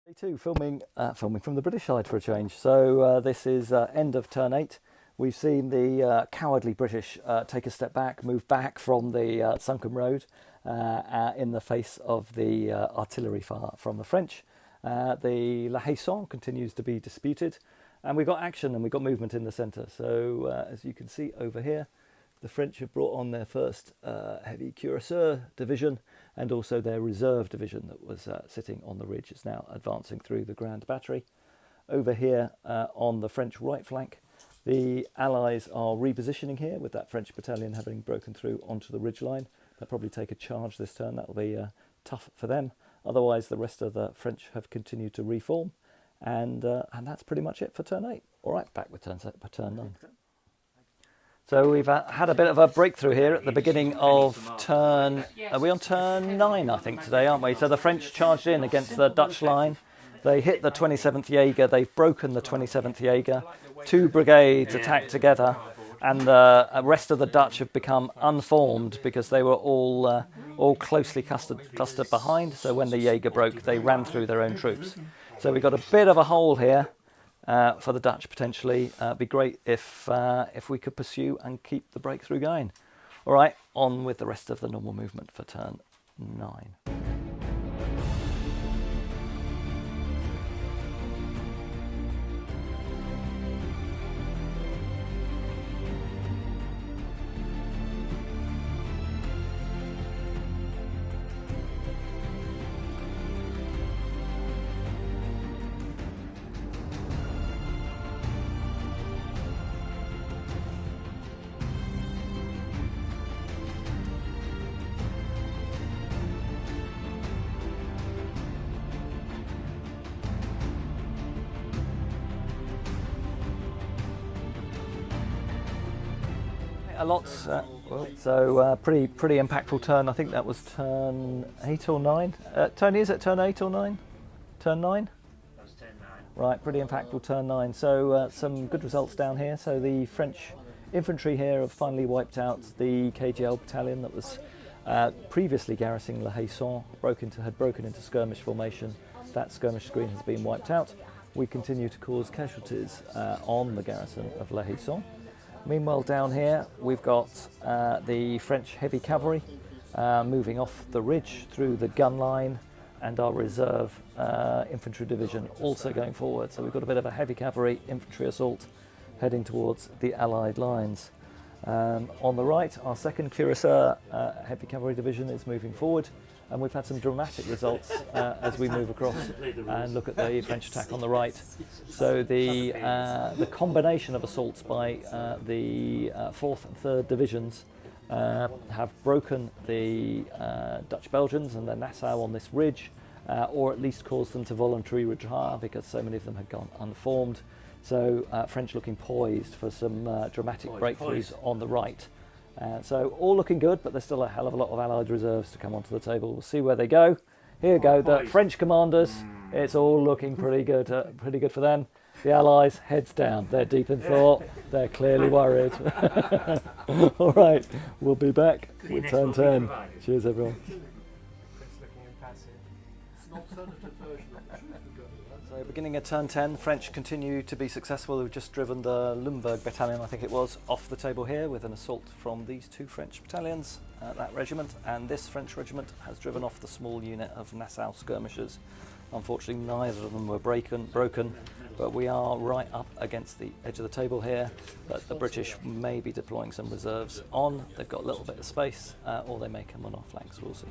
Day two, filming from the British side for a change. So this is end of turn 8. We've seen the cowardly British take a step back, move back from the sunken road in the face of the artillery fire from the French. The La Haye-Saône continues to be disputed, and we've got action and we've got movement in the centre. So as you can see over here, the French have brought on their first heavy cuirassier division, and also their reserve division that was sitting on the ridge is now advancing through the Grand Battery. Over here on the French right flank, the Allies are repositioning here with that French battalion having broken through onto the ridgeline. They'll probably take a charge this turn. That'll be tough for them. Otherwise, the rest of the French have continued to reform, and that's pretty much it for turn 8. All right, back with turn 9. So we've had a bit of a breakthrough here at the beginning of turn... Are we on turn 9, I think, today, aren't we? So the French charged in against the Dutch line. They hit the 27th Jaeger. They've broken the 27th Jaeger. 2 brigades attacked together, and the rest of the Dutch have become unformed because they were all closely clustered behind. So when the Jaeger broke, they ran through their own troops. So we've got a bit of a hole here. For the Dutch potentially. It'd be great if we could pursue and keep the breakthrough going. All right, on with the rest of the normal movement for turn 9. A lot, so pretty impactful turn. I think that was turn 8 or 9. Tony, is it turn 8 or 9? Turn 9? That was turn 9. Right, pretty impactful turn 9. So some good results down here. So the French infantry here have finally wiped out the KGL battalion that was previously garrisoning La Haye-Saône, had broken into skirmish formation. That skirmish screen has been wiped out. We continue to cause casualties on the garrison of La Haye-Saône. Meanwhile, down here we've got the French heavy cavalry moving off the ridge through the gun line, and our reserve infantry division also going forward. So we've got a bit of a heavy cavalry infantry assault heading towards the Allied lines. On the right, our second cuirassier heavy cavalry division is moving forward, and we've had some dramatic results as we move across and look at the French attack on the right. So the combination of assaults by the 4th and 3rd divisions have broken the Dutch Belgians and the Nassau on this ridge, or at least caused them to voluntarily retire because so many of them had gone unformed. So French looking poised for some dramatic breakthroughs on the right. So all looking good, but there's still a hell of a lot of Allied reserves to come onto the table. We'll see where they go. Here go the French commanders. It's all looking pretty good for them. The Allies, heads down. They're deep in thought. They're clearly worried. All right, we'll be back with turn 10. Cheers, everyone. So beginning at turn 10, the French continue to be successful. We've just driven the Limburg battalion, I think it was, off the table here with an assault from these 2 French battalions, that regiment, and this French regiment has driven off the small unit of Nassau skirmishers. Unfortunately, neither of them were broken, but we are right up against the edge of the table here. But the British may be deploying some reserves on. They've got a little bit of space, or they may come on our flanks, we'll see.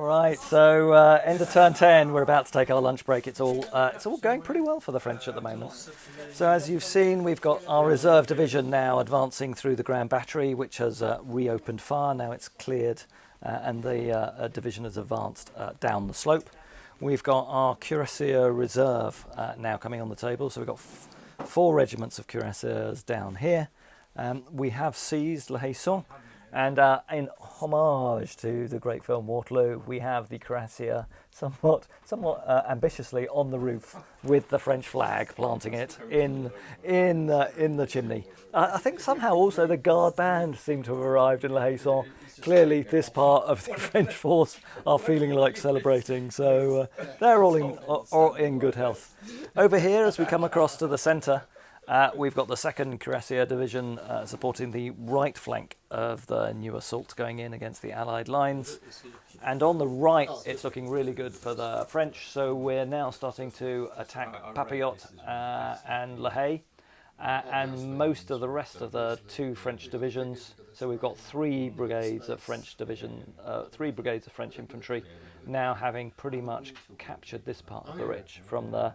Right, so end of turn 10, we're about to take our lunch break. It's all going pretty well for the French at the moment. So as you've seen, we've got our reserve division now advancing through the Grand Battery, which has reopened fire. Now it's cleared and the division has advanced down the slope. We've got our Cuirassier reserve now coming on the table. So we've got 4 regiments of Cuirassiers down here. We have seized Le Haisson. And in homage to the great film Waterloo, we have the Cuirassier somewhat ambitiously on the roof with the French flag, planting it in the chimney. I think somehow also the guard band seem to have arrived in Le Haisson. Clearly, this part of the French force are feeling like celebrating, so they're all in good health. Over here, as we come across to the centre, we've got the 2nd Cuirassier Division supporting the right flank of the new assault going in against the Allied lines. And on the right, it's looking really good for the French. So we're now starting to attack Papillote and Le Hay and most of the rest of the 2 French divisions. So we've got 3 brigades of French division, 3 brigades of French infantry now having pretty much captured this part of the Ridge from the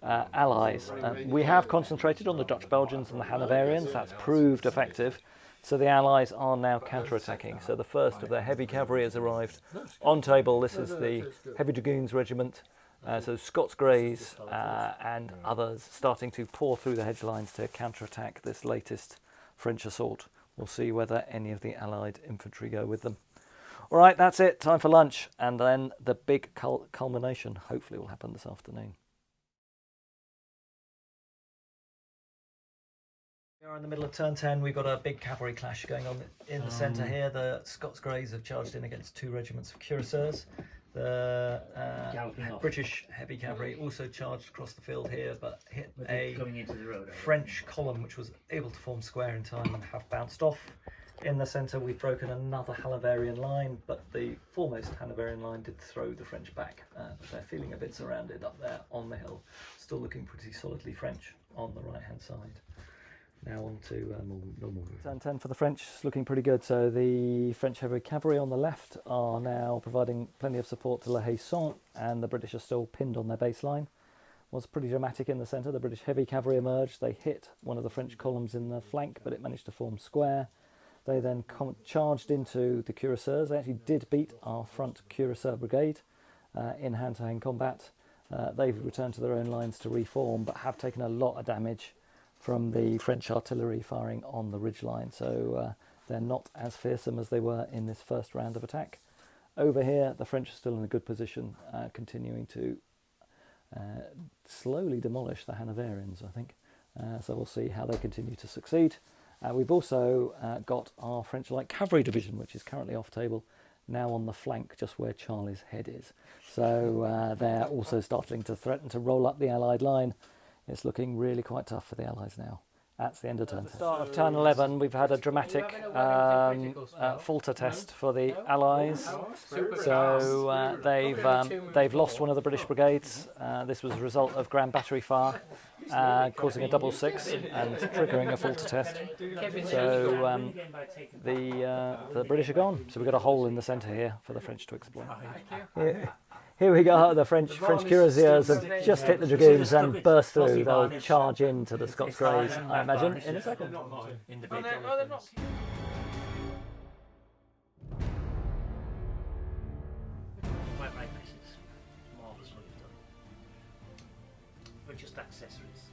Allies. We have concentrated on the Dutch Belgians and the Hanoverians. That's proved effective. So the Allies are now counter-attacking. So the first of their heavy cavalry has arrived on table. This is the Heavy Dragoons Regiment. So Scots Greys and others starting to pour through the hedge lines to counter-attack this latest French assault. We'll see whether any of the Allied infantry go with them. All right, that's it. Time for lunch. And then the big culmination hopefully will happen this afternoon. We are in the middle of turn 10. We've got a big cavalry clash going on in the centre here. The Scots Greys have charged in against 2 regiments of Cuirassiers. The British heavy cavalry also charged across the field here, but hit a French column which was able to form square in time and have bounced off. In the centre, we've broken another Hanoverian line, but the foremost Hanoverian line did throw the French back. They're feeling a bit surrounded up there on the hill. Still looking pretty solidly French on the right-hand side. Now on to normal. Turn 10 for the French, looking pretty good. So the French heavy cavalry on the left are now providing plenty of support to Le Haisson, and the British are still pinned on their baseline. Was pretty dramatic in the centre. The British heavy cavalry emerged. They hit one of the French columns in the flank, but it managed to form square. They then charged into the Cuirassiers. They actually did beat our front Cuirassier brigade in hand-to-hand combat. They've returned to their own lines to reform, but have taken a lot of damage from the French artillery firing on the ridgeline, so they're not as fearsome as they were in this first round of attack. Over here, the French are still in a good position, continuing to slowly demolish the Hanoverians, I think. So we'll see how they continue to succeed. We've also got our French light cavalry division, which is currently off table, now on the flank just where Charlie's head is. So they're also starting to threaten to roll up the Allied line. It's looking really quite tough for the Allies now. That's the end of turn 10. At the start of turn 11, we've had a dramatic falter test for the Allies. So they've lost one of the British brigades. This was a result of Grand Battery fire, causing a double 6 and triggering a falter test. So the British are gone. So we've got a hole in the centre here for the French to exploit. Here we go, the French Cuirassiers have just hit the Dragoons and burst through. They'll charge into the Scots Greys, I imagine, in a second. We're just accessories.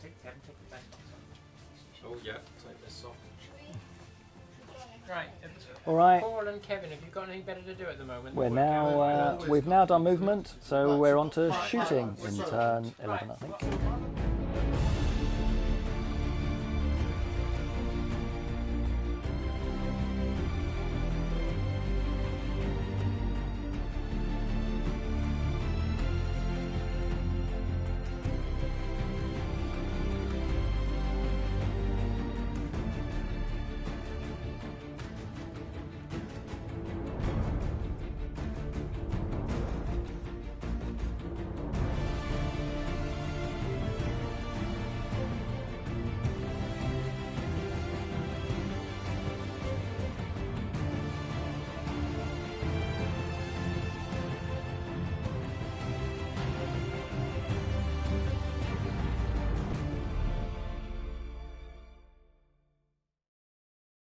Take the back. Oh yeah, take this off. Right. All right. Paul and Kevin, have you got anything better to do at the moment? We've now done movement, so we're on to shooting in turn 11, I think.